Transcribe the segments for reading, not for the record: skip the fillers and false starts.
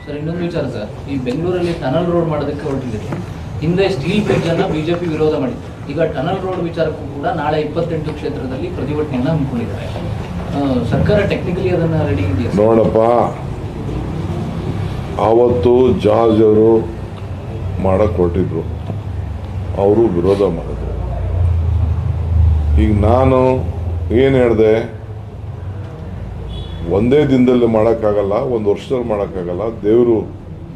Sir ಇನ್ನೊಂದು ವಿಚಾರ sir, ಈ ಬೆಂಗಳೂರಲ್ಲಿ ಟನಲ್ ರೋಡ್ ಮಾಡೋದಕ್ಕೆ ಹೊರಟಿದ್ದೀರಿ. ಹಿಂದೆ ಸ್ಟೀಲ್ ಬ್ರಿಡ್ಜ್ ಅನ್ನ ಬಿಜೆಪಿ ವಿರೋಧ ಮಾಡಿತ್ತು. ಈಗ ಟನಲ್ ರೋಡ್ ವಿಚಾರಕ್ಕೂ ಕೂಡ ನಾಳೆ 28 ಕ್ಷೇತ್ರದಲ್ಲಿ ಪ್ರತಿಭಟನೆಯನ್ನ ಹಮ್ಮಿಕೊಂಡಿದ್ದಾರೆ. ಸರ್ಕಾರ ಟೆಕ್ನಿಕಲಿ ಅದನ್ನ ರೆಡಿ ಇದೆಯಾ? ನೋಡಪ್ಪ, ಆವತ್ತು ಜಾರ್ಜ್ ಅವರು ಮಾಡಕ್ ಹೊರಟಿದ್ರು, ಅವರು ವಿರೋಧ ಮಾಡಿದ್ರು. ಈಗ ನಾನು ಏನು ಹೇಳಿದೆ, ಒಂದೇ ದಿನದಲ್ಲಿ ಮಾಡೋಕ್ಕಾಗಲ್ಲ, ಒಂದು ವರ್ಷದಲ್ಲಿ ಮಾಡೋಕ್ಕಾಗಲ್ಲ, ದೇವರು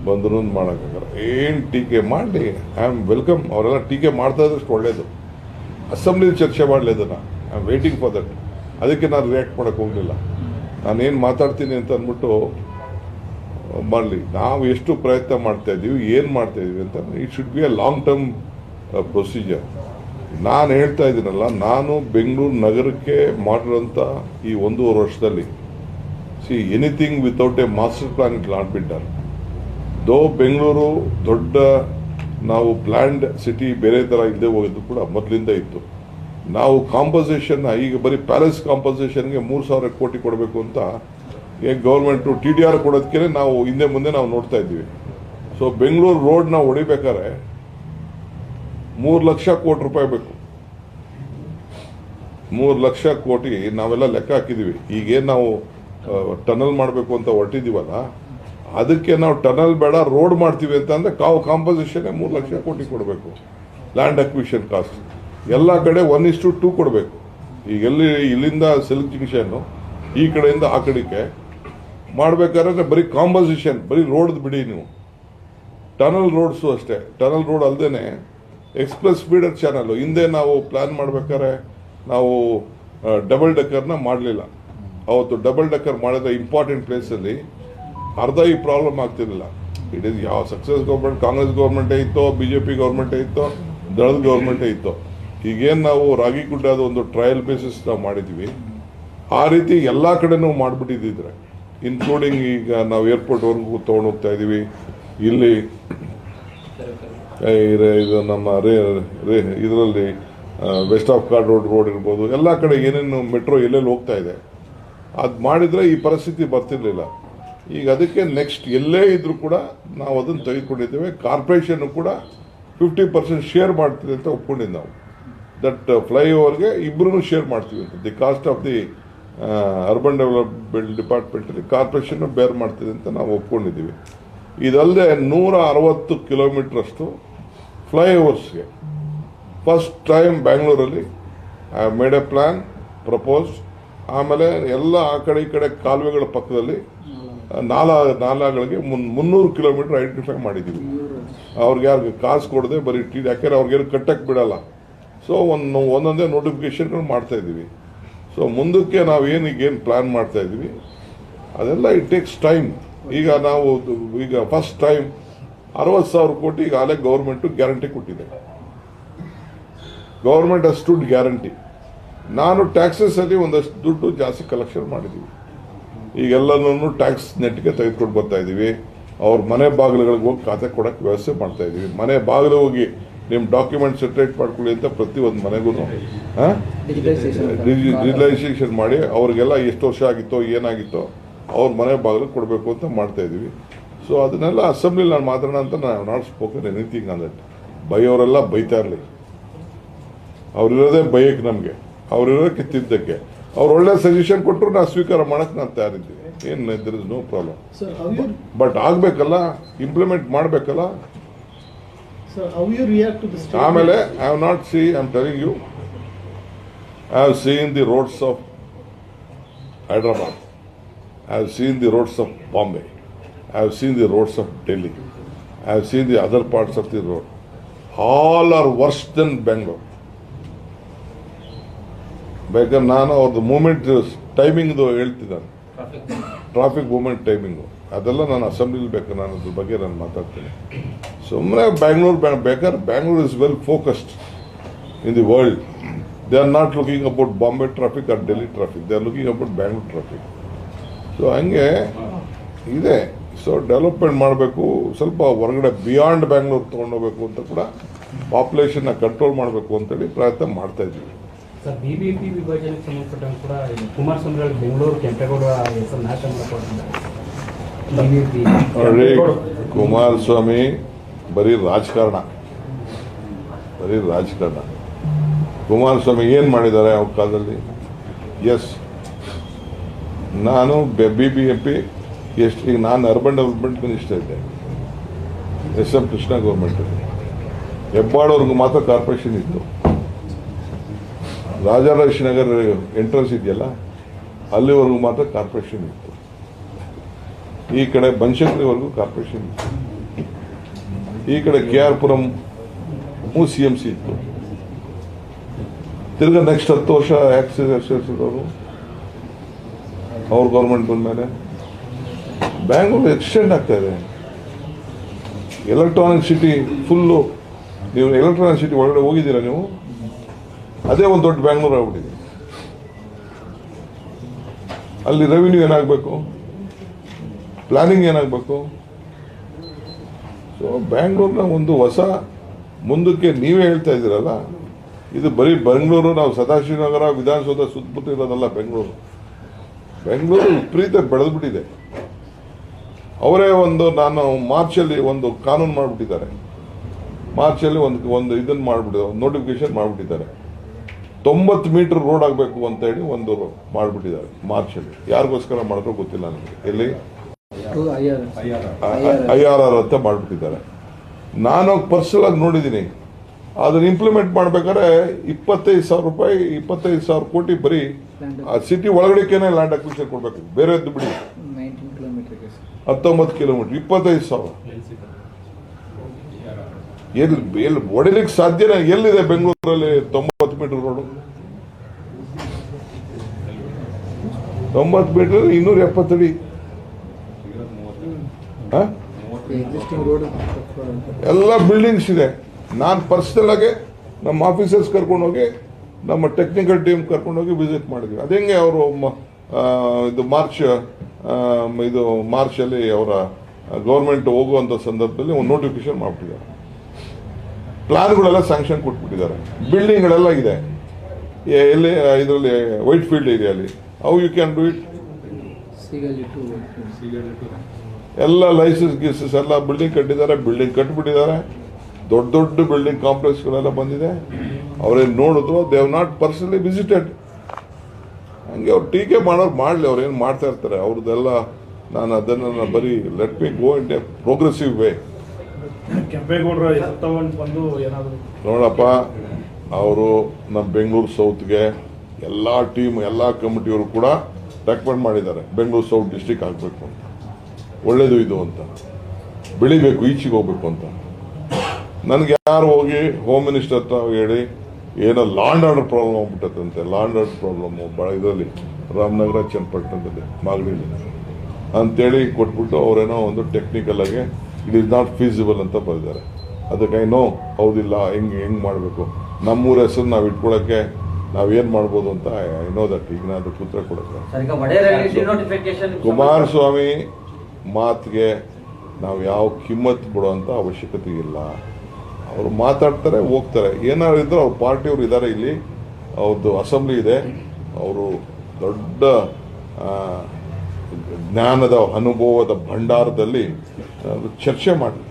ಬಂದ್ರು ಮಾಡೋಕ್ಕಾಗಲ್ಲ. ಏನು ಟೀಕೆ ಮಾಡಲಿ, ಐ ಆಮ್ ವೆಲ್ಕಮ್. ಅವರೆಲ್ಲ ಟೀಕೆ ಮಾಡ್ತಾ ಇದ್ದಷ್ಟು ಒಳ್ಳೇದು. ಅಸೆಂಬ್ಲಿ ಚರ್ಚೆ ಮಾಡಲಿ ಅದನ್ನು. I am waiting for that. ಅದಕ್ಕೆ ನಾನು ರಿಯಾಕ್ಟ್ ಮಾಡೋಕ್ಕೆ ಹೋಗಲಿಲ್ಲ. ನಾನೇನು ಮಾತಾಡ್ತೀನಿ ಅಂತ ಅಂದ್ಬಿಟ್ಟು ಮಾಡಲಿ. ನಾವು ಎಷ್ಟು ಪ್ರಯತ್ನ ಮಾಡ್ತಾ ಇದ್ದೀವಿ, ಏನು ಮಾಡ್ತಾ ಇದ್ದೀವಿ ಅಂತ it should be a long term procedure. ನಾನು ಹೇಳ್ತಾ ಇದ್ದೀನಲ್ಲ, ನಾನು ಬೆಂಗಳೂರು ನಗರಕ್ಕೆ ಮಾಡಿರೋಂಥ ಈ 1.5 ವರ್ಷದಲ್ಲಿ anything without A master plan it not been done. ದೋ ಬೆಂಗಳೂರು ದೊಡ್ಡ ನಾವು ಪ್ಲ್ಯಾಂಡ್ ಸಿಟಿ ಬೇರೆ ಥರ ಇಲ್ಲದೆ ಹೋಗಿದ್ದು ಕೂಡ ಮೊದಲಿಂದ ಇತ್ತು. ನಾವು ಕಾಂಪನ್ಸೇಷನ್ ಈಗ ಬರೀ ಪ್ಯಾಲೇಸ್ ಕಾಂಪನ್ಸೇಷನ್ಗೆ 3,000 ಕೋಟಿ ಕೊಡಬೇಕು ಅಂತ ಗೌರ್ಮೆಂಟು TDR ಕೊಡೋದಕ್ಕೆ ನಾವು ಹಿಂದೆ ಮುಂದೆ ನಾವು ನೋಡ್ತಾ ಇದ್ದೀವಿ. ಸೊ ಬೆಂಗಳೂರು ರೋಡ್ ನಾವು ಹೊಡಿಬೇಕಾದ್ರೆ 3 ಲಕ್ಷ ಕೋಟಿ ರೂಪಾಯಿ ಬೇಕು. 3 ಲಕ್ಷ ಕೋಟಿ ನಾವೆಲ್ಲ ಲೆಕ್ಕ ಹಾಕಿದ್ದೀವಿ. ಈಗೇನು ನಾವು ಟನಲ್ ಮಾಡಬೇಕು ಅಂತ ಹೊರಟಿದ್ದೀವಲ್ಲ, ಅದಕ್ಕೆ ನಾವು ಟನಲ್ ಬೇಡ ರೋಡ್ ಮಾಡ್ತೀವಿ ಅಂತ ಅಂದರೆ ಕಾಂಪನ್ಸೇಷನ್ 3 ಲಕ್ಷ ಕೋಟಿ ಕೊಡಬೇಕು. ಲ್ಯಾಂಡ್ ಅಕ್ವಿಷನ್ ಕಾಸ್ಟ್ ಎಲ್ಲ ಕಡೆ 1:2 ಕೊಡಬೇಕು. ಈಗ ಎಲ್ಲಿ ಇಲ್ಲಿಂದ ಸಿಲ್ಕ್ ಜಂಕ್ಷನ್ನು ಈ ಕಡೆಯಿಂದ ಆ ಕಡೆಗೆ ಮಾಡಬೇಕಾದ್ರೆ ಬರೀ ಕಾಂಪನ್ಸೇಷನ್, ಬರೀ ರೋಡ್ ಬಿಡಿ. ನೀವು ಟನಲ್ ರೋಡ್ಸು ಅಷ್ಟೇ. ಟನಲ್ ರೋಡ್ ಅಲ್ಲದೆ ಎಕ್ಸ್ಪ್ರೆಸ್ ಫೀಡರ್ ಚಾನಲ್ ಹಿಂದೆ ನಾವು ಪ್ಲಾನ್ ಮಾಡಬೇಕಾದ್ರೆ ನಾವು ಡಬಲ್ ಡೆಕ್ಕರ್ನ ಮಾಡಲಿಲ್ಲ. ಅವತ್ತು ಡಬಲ್ ಡೆಕ್ಕರ್ ಮಾಡಿದ್ರೆ ಇಂಪಾರ್ಟೆಂಟ್ ಪ್ಲೇಸಲ್ಲಿ ಅರ್ಧ ಈ ಪ್ರಾಬ್ಲಮ್ ಆಗ್ತಿರಲಿಲ್ಲ. ಇಟ್ ಈಸ್ ಯಾವ ಸಕ್ಸಸ್ ಗೌರ್ಮೆಂಟ್, ಕಾಂಗ್ರೆಸ್ ಗೌರ್ಮೆಂಟೇ ಇತ್ತೋ, BJP ಗೌರ್ಮೆಂಟೇ ಇತ್ತೋ, ದಳದ ಗೌರ್ಮೆಂಟೇ ಇತ್ತೋ. ಈಗೇನು ನಾವು ರಾಗಿಗುಡ್ಡದ ಒಂದು ಟ್ರಯಲ್ ಬೇಸಿಸ್ ನಾವು ಮಾಡಿದ್ವಿ, ಆ ರೀತಿ ಎಲ್ಲ ಕಡೆನೂ ಮಾಡಿಬಿಟ್ಟಿದ್ದಿದ್ರೆ, ಇನ್ಕ್ಲೂಡಿಂಗ್ ಈಗ ನಾವು ಏರ್ಪೋರ್ಟ್ವರೆಗೂ ತೊಗೊಂಡು ಹೋಗ್ತಾ ಇದ್ದೀವಿ. ಇಲ್ಲಿ ಇದು ನಮ್ಮ ಇದರಲ್ಲಿ ವೆಸ್ಟ್ ಆಫ್ ಕಾರ್ಡ್ ರೋಡ್ ಇರ್ಬೋದು, ಎಲ್ಲ ಕಡೆ ಏನೇನು ಮೆಟ್ರೋ ಎಲ್ಲೆಲ್ಲಿ ಹೋಗ್ತಾ ಇದೆ, ಅದು ಮಾಡಿದರೆ ಈ ಪರಿಸ್ಥಿತಿ ಬರ್ತಿರ್ಲಿಲ್ಲ. ಈಗ ಅದಕ್ಕೆ ನೆಕ್ಸ್ಟ್ ಎಲ್ಲೇ ಇದ್ರೂ ಕೂಡ ನಾವು ಅದನ್ನು ತೆಗೆದುಕೊಂಡಿದ್ದೇವೆ. ಕಾರ್ಪೊರೇಷನ್ ಕೂಡ 50% ಶೇರ್ ಮಾಡ್ತಿದೆ ಅಂತ ಒಪ್ಕೊಂಡಿದ್ದು ನಾವು. ದಟ್ ಫ್ಲೈಓವರ್ಗೆ ಇಬ್ಬರೂ ಶೇರ್ ಮಾಡ್ತೀವಿ ಅಂತ. The cost of the urban development ಡಿಪಾರ್ಟ್ಮೆಂಟಲ್ಲಿ ಕಾರ್ಪೊರೇಷನ್ ಬೇರ್ ಮಾಡ್ತಿದೆ ಅಂತ ನಾವು ಒಪ್ಕೊಂಡಿದ್ದೀವಿ. ಇದಲ್ಲದೆ 160 ಕಿಲೋಮೀಟರ್ ಅಷ್ಟು ಫ್ಲೈಓವರ್ಸ್ಗೆ ಫಸ್ಟ್ ಟೈಮ್ ಬ್ಯಾಂಗ್ಳೂರಲ್ಲಿ I made a plan propose. ಆಮೇಲೆ ಎಲ್ಲ ಆ ಕಡೆ ಈ ಕಡೆ ಕಾಲುವೆಗಳ ಪಕ್ಕದಲ್ಲಿ ನಾಲಾಗಳಿಗೆ 300 ಕಿಲೋಮೀಟರ್ ಐಡೆಂಟಿಫೈ ಮಾಡಿದ್ದೀವಿ. ಅವ್ರಿಗೆ ಯಾರಿಗೆ ಕಾಸು ಕೊಡದೆ ಬರೀ ಯಾಕೆಂದ್ರೆ ಅವ್ರಿಗೇನು ಕಟ್ಟಕ್ಕೆ ಬಿಡಲ್ಲ. ಸೊ ಒಂದೊಂದೇ ನೋಟಿಫಿಕೇಶನ್ಗಳು ಮಾಡ್ತಾ ಇದ್ದೀವಿ. ಸೊ ಮುಂದಕ್ಕೆ ನಾವು ಈಗೇನು ಪ್ಲಾನ್ ಮಾಡ್ತಾ ಇದ್ದೀವಿ ಅದೆಲ್ಲ ಇಟ್ ಟೇಕ್ಸ್ ಟೈಮ್. ಈಗ ನಾವು ಫಸ್ಟ್ ಟೈಮ್ 60,000 ಕೋಟಿ ಈಗಾಗಲೇ ಗೌರ್ಮೆಂಟು ಗ್ಯಾರಂಟಿ ಕೊಟ್ಟಿದೆ. ಗೌರ್ಮೆಂಟ್ ಅಷ್ಟು ದುಡ್ಡು ಗ್ಯಾರಂಟಿ. ನಾನು ಟ್ಯಾಕ್ಸಸಲ್ಲಿ ಒಂದಷ್ಟು ದುಡ್ಡು ಜಾಸ್ತಿ ಕಲೆಕ್ಷನ್ ಮಾಡಿದ್ದೀವಿ. ಈಗೆಲ್ಲನೂ ಟ್ಯಾಕ್ಸ್ ನೆಟ್ಗೆ ತೆಗೆದುಕೊಂಡು ಬರ್ತಾ ಇದ್ದೀವಿ. ಅವ್ರ ಮನೆ ಬಾಗಿಲುಗಳಿಗೆ ಹೋಗಿ ಖಾತೆ ಕೊಡೋಕ್ಕೆ ವ್ಯವಸ್ಥೆ ಮಾಡ್ತಾ ಇದ್ದೀವಿ. ಮನೆ ಬಾಗಿಲು ಹೋಗಿ ನಿಮ್ಮ ಡಾಕ್ಯುಮೆಂಟ್ ಸೆಟ್ರೇಟ್ ಮಾಡ್ಕೊಳ್ಳಿ ಅಂತ ಪ್ರತಿಯೊಂದು ಮನೆಗೂ ರಿಜಿಸ್ಟ್ರೇಷನ್ ಮಾಡಿ ಅವ್ರಿಗೆಲ್ಲ ಎಷ್ಟು ವರ್ಷ ಆಗಿತ್ತೋ ಏನಾಗಿತ್ತೋ ಅವ್ರ ಮನೆ ಬಾಗಿಲು ಕೊಡಬೇಕು ಅಂತ ಮಾಡ್ತಾ ಇದ್ದೀವಿ. ಸೊ ಅದನ್ನೆಲ್ಲ ಅಸೆಂಬ್ಲಿ ನಾನು ಮಾತಾಡೋಣ ಅಂತ ನಾನು not spoken anything on that. ಬೈಯೋರೆಲ್ಲ ಬೈತಾ ಇರಲಿ, ಅವ್ರಿರೋದೇ ಬೈಯಕ್ಕೆ, ನಮಗೆ ಅವ್ರಿರೋಕ್ಕೆ ತಿದ್ದಕ್ಕೆ. ಅವ್ರು ಒಳ್ಳೆ ಸಜೆಷನ್ ಕೊಟ್ಟರು ನಾವು ಸ್ವೀಕಾರ ಮಾಡಕ್ಕೆ ನಾನು ತಯಾರಿದ್ದೀವಿ. ಏನು there is no problem. But ಆಗಬೇಕಲ್ಲ, ಇಂಪ್ಲಿಮೆಂಟ್ ಮಾಡಬೇಕಲ್ಲ. ಆಮೇಲೆ I have not see, I am telling you, I have seen the roads of Hyderabad, I have seen the roads of Bombay, I have seen the roads of Delhi. I have seen the other parts of the road. All are worse than Bangalore. ಬೇಕಾದ್ರೆ ನಾನು ಅವ್ರದ್ದು moment ಟೈಮಿಂಗ್ದು ಹೇಳ್ತಿದ್ದಾನೆ, traffic moment timing ಅದೆಲ್ಲ ನಾನು ಅಸೆಂಬ್ಲಿಲಿ ಬೇಕಾದ್ರೆ ನಾನು ಅದ್ರ ಬಗ್ಗೆ ನಾನು ಮಾತಾಡ್ತೀನಿ. ಸುಮ್ಮನೆ ಬೇಕಾದ್ರೆ Bangalore is well focused in the world. They are not looking about Bombay traffic or Delhi traffic, they are looking about Bangalore traffic. So ಹಂಗೆ ಇದೆ. ಸೊ ಡೆವಲಪ್ಮೆಂಟ್ ಮಾಡಬೇಕು, ಸ್ವಲ್ಪ ಹೊರಗಡೆ ಬಿಯಾಂಡ್ ಬ್ಯಾಂಗ್ಳೂರ್ ತೊಗೊಂಡೋಗ್ಬೇಕು ಅಂತ ಕೂಡ ಪಾಪ್ಯುಲೇಷನ್ನ ಕಂಟ್ರೋಲ್ ಮಾಡಬೇಕು ಅಂತೇಳಿ ಪ್ರಯತ್ನ ಮಾಡ್ತಾ ಇದ್ದೀವಿ. ಸರ್, ಬಿಬಿಎಂಪಿ ವಿಭಜನೆಗೆ ಸಂಬಂಧಪಟ್ಟಂಗೆ ಕೂಡ ಕುಮಾರಸ್ವಾಮಿ ಬೆಂಗಳೂರು ಕೆಂಪೇಗೌಡ ಹೆಸರು ನಾಶ ಮಾಡಿಕೊಟ್ಟಿದ್ದಾರೆ. ನೋಡಿ, ಕುಮಾರಸ್ವಾಮಿ ಬರೀ ರಾಜಕಾರಣ. ಕುಮಾರಸ್ವಾಮಿ ಏನು ಮಾಡಿದ್ದಾರೆ ಅವ್ರ ಕಾಲದಲ್ಲಿ? ಎಸ್, ನಾನು BBMP ಎಷ್ಟು, ಈಗ ನಾನು ಅರ್ಬನ್ ಡೆವಲಪ್ಮೆಂಟ್ ಮಿನಿಸ್ಟರ್ ಇದ್ದೆ, SM ಕೃಷ್ಣ ಗೌರ್ಮೆಂಟ್. ಹೆಬ್ಬಾಳವ್ರಿಗೂ ಮಾತ್ರ ಕಾರ್ಪೊರೇಷನ್ ಇತ್ತು. ರಾಜರಾಜೇಶ್ವರಿ ನಗರ ಎಂಟ್ರೆನ್ಸ್ ಇದೆಯಲ್ಲ, ಅಲ್ಲಿವರೆಗೂ ಮಾತ್ರ ಕಾರ್ಪೊರೇಷನ್ ಇತ್ತು. ಈ ಕಡೆ ಬನಶಂಕರಿವರೆಗೂ ಕಾರ್ಪೊರೇಷನ್ ಇತ್ತು. ಈ ಕಡೆ KR ಪುರಂ CMC ಇತ್ತು. ತಿರ್ಗಾ ನೆಕ್ಸ್ಟ್ 10 ವರ್ಷ ಅವರು ಅವ್ರ ಗೌರ್ಮೆಂಟ್ ಬಂದಮೇಲೆ ಬ್ಯಾಂಗ್ಳೂರು ಎಕ್ಸ್ಟೆಂಡ್ ಆಗ್ತಾ ಇದೆ. Electronic city full. ನೀವು ಎಲೆಕ್ಟ್ರಾನಿಕ್ ಸಿಟಿ ಒಳಗಡೆ ಹೋಗಿದ್ದೀರಾ ನೀವು? ಅದೇ ಒಂದು ದೊಡ್ಡ ಬ್ಯಾಂಗ್ಳೂರು ಆಗ್ಬಿಟ್ಟಿದೆ. ಅಲ್ಲಿ ರೆವಿನ್ಯೂ ಏನಾಗಬೇಕು, ಪ್ಲಾನಿಂಗ್ ಏನಾಗಬೇಕು. ಸೊ ಬ್ಯಾಂಗ್ಳೂರ್ನ ಒಂದು ಹೊಸ ಮುಂದಕ್ಕೆ ನೀವೇ ಹೇಳ್ತಾ ಇದ್ದೀರಲ್ಲ, ಇದು ಬರೀ ಬೆಂಗಳೂರು. ನಾವು ಸದಾಶಿವನಗರ ವಿಧಾನಸೌಧ ಸುತ್ತಮುತ್ತಿರೋದಲ್ಲ ಬೆಂಗಳೂರು. ವಿಪರೀತ ಬೆಳೆದ್ಬಿಟ್ಟಿದೆ. ಅವರೇ ನಾನು ಮಾರ್ಚಲ್ಲಿ ಒಂದು ಕಾನೂನು ಮಾಡಿಬಿಟ್ಟಿದ್ದಾರೆ. ಮಾರ್ಚಲ್ಲಿ ಒಂದು ಇದನ್ನು ಮಾಡಿಬಿಟ್ಟಿದ್ದಾರೆ, ನೋಟಿಫಿಕೇಶನ್ ಮಾಡಿಬಿಟ್ಟಿದ್ದಾರೆ. 90 ಮೀಟರ್ ರೋಡ್ ಆಗಬೇಕು ಅಂತ ಹೇಳಿ ಒಂದು ಮಾಡಿಬಿಟ್ಟಿದ್ದಾರೆ ಮಾರ್ಚಲ್ಲಿ. ಯಾರಿಗೋಸ್ಕರ ಮಾಡಿದ್ರು ಗೊತ್ತಿಲ್ಲ ನನಗೆ. ಎಲ್ಲಿ IRR ಅಂತ ಮಾಡಿಬಿಟ್ಟಿದ್ದಾರೆ. ನಾನು ಪರ್ಸನಲ್ ಆಗಿ ನೋಡಿದ್ದೀನಿ. ಅದನ್ನ ಇಂಪ್ಲಿಮೆಂಟ್ ಮಾಡ್ಬೇಕಾದ್ರೆ 25,000 ಕೋಟಿ ಬರೀ ಆ ಸಿಟಿ ಒಳಗಡೆಕೇನೆ ಲ್ಯಾಂಡ್ ಅಕ್ವಿಷನ್ ಕೊಡ್ಬೇಕು. ಬೇರೆದ್ದು ಬಿಡಿ, 19 ಕಿಲೋಮೀಟರ್ 25,000 ಎಲ್ಲಿ ಹೊಡಿಲಿಕ್ಕೆ ಸಾಧ್ಯನೇ? ಎಲ್ಲಿದೆ ಬೆಂಗಳೂರಲ್ಲಿ 90 ಮೀಟರ್ ರೋಡು? 90 ಮೀಟರ್ 270 ಅಡಿ. ಎಲ್ಲ ಬಿಲ್ಡಿಂಗ್ಸ್ ಇದೆ. ನಾನು ಪರ್ಸನಲ್ ಆಗಿ ನಮ್ಮ ಆಫೀಸರ್ಸ್ ಕರ್ಕೊಂಡೋಗಿ, ನಮ್ಮ ಟೆಕ್ನಿಕಲ್ ಟೀಮ್ ಕರ್ಕೊಂಡೋಗಿ ವಿಸಿಟ್ ಮಾಡಿದ್ವಿ. ಅದೇಂಗೆ ಅವರು ಇದು ಮಾರ್ಚಲ್ಲಿ ಅವರ ಗೌರ್ಮೆಂಟ್ ಹೋಗುವಂಥ ಸಂದರ್ಭದಲ್ಲಿ ಒಂದು ನೋಟಿಫಿಕೇಶನ್ ಮಾಡಿಬಿಟ್ಟಿದ್ದಾರೆ. ಪ್ಲಾನ್ಗಳೆಲ್ಲ ಸ್ಯಾಂಕ್ಷನ್ ಕೊಟ್ಬಿಟ್ಟಿದ್ದಾರೆ. ಬಿಲ್ಡಿಂಗ್ಗಳೆಲ್ಲ ಇದೆ. ಎಲ್ಲಿ ಇದರಲ್ಲಿ ವೈಟ್ ಫೀಲ್ಡ್ ಏರಿಯಾಲಿ. How you can do it? ಎಲ್ಲ ಲೈಸೆನ್ಸ್ ಎಲ್ಲ ಬಿಲ್ಡಿಂಗ್ ಕಟ್ಟಿಬಿಟ್ಟಿದ್ದಾರೆ. ದೊಡ್ಡ ಬಿಲ್ಡಿಂಗ್ ಕಾಂಪ್ಲೆಕ್ಸ್ಗಳೆಲ್ಲ ಬಂದಿದೆ. ಅವರೇನು ನೋಡಿದ್ರು, they have not personally visited. ಹಂಗೆ ಅವ್ರು ಟೀಕೆ ಮಾಡೋರು ಮಾಡಲಿ, ಅವ್ರು ಏನು ಮಾಡ್ತಾ ಇರ್ತಾರೆ ಅವ್ರದ್ದೆಲ್ಲ. ನಾನು ಅದನ್ನು ಬರೀ let me go in a progressive way. ನೋಡಪ್ಪ, ಅವರು ನಮ್ಮ ಬೆಂಗಳೂರು ಸೌತ್ಗೆ ಎಲ್ಲ ಟೀಮ್, ಎಲ್ಲ ಕಮಿಟಿಯವರು ಕೂಡ ರೆಕಮೆಂಡ್ ಮಾಡಿದ್ದಾರೆ ಬೆಂಗಳೂರು ಸೌತ್ ಡಿಸ್ಟ್ರಿಕ್ಟ್ ಆಗಬೇಕು ಅಂತ. ಒಳ್ಳೇದು ಇದು ಅಂತ, ಬೆಳಿಬೇಕು, ಈಚೆಗೆ ಹೋಗ್ಬೇಕು ಅಂತ. ನನಗೆ ಯಾರು ಹೋಗಿ ಹೋಮ್ ಮಿನಿಸ್ಟರ್ ಹತ್ರ ಹೇಳಿ ಏನೋ ಲಾಂಡ್ ಆರ್ಡರ್ ಪ್ರಾಬ್ಲಮ್ ಆಗ್ಬಿಟ್ಟಂತೆ. ಲಾಂಡ್ ಆರ್ಡರ್ ಪ್ರಾಬ್ಲಮ್ಮು ಇದರಲ್ಲಿ ರಾಮನಗರ, ಚನ್ನಪಟ್ಟಣದಲ್ಲಿ, ಮಾಗಡಿಯಲ್ಲಿ ಅಂತೇಳಿ ಕೊಟ್ಬಿಟ್ಟು ಅವರೇನೋ ಒಂದು ಟೆಕ್ನಿಕಲ್ ಆಗಿ ಇಟ್ ಈಸ್ ನಾಟ್ ಫೀಸಿಬಲ್ ಅಂತ ಬರೆದಿದ್ದಾರೆ. ಅದಕ್ಕೆ ಏನೋ ಹೌದಿಲ್ಲ, ಹೆಂಗೆ ಮಾಡಬೇಕು, ನಮ್ಮೂರ ಹೆಸರು ನಾವು ಇಟ್ಕೊಳ್ಳೋಕ್ಕೆ ನಾವೇನು ಮಾಡ್ಬೋದು ಅಂತ ಏನೋ ದಟ್. ಈಗ ನಾನು ಅದಕ್ಕೆ ಉತ್ತರ ಕೊಡೋಕ್ಕೆ ಕುಮಾರಸ್ವಾಮಿ ಮಾತಿಗೆ ನಾವು ಯಾವ ಕಿಮ್ಮತ್ ಬಿಡುವಂಥ ಅವಶ್ಯಕತೆ ಇಲ್ಲ. ಅವರು ಮಾತಾಡ್ತಾರೆ, ಹೋಗ್ತಾರೆ. ಏನಾದ್ರು ಇದ್ರೆ ಅವ್ರ ಪಾರ್ಟಿಯವರು ಇದ್ದಾರೆ ಇಲ್ಲಿ, ಅವ್ರದ್ದು ಅಸೆಂಬ್ಲಿ ಇದೆ. ಅವರು ದೊಡ್ಡ ಜ್ಞಾನದ ಅನುಭವದ ಭಂಡಾರದಲ್ಲಿ ಚರ್ಚೆ ಮಾಡಲಿ.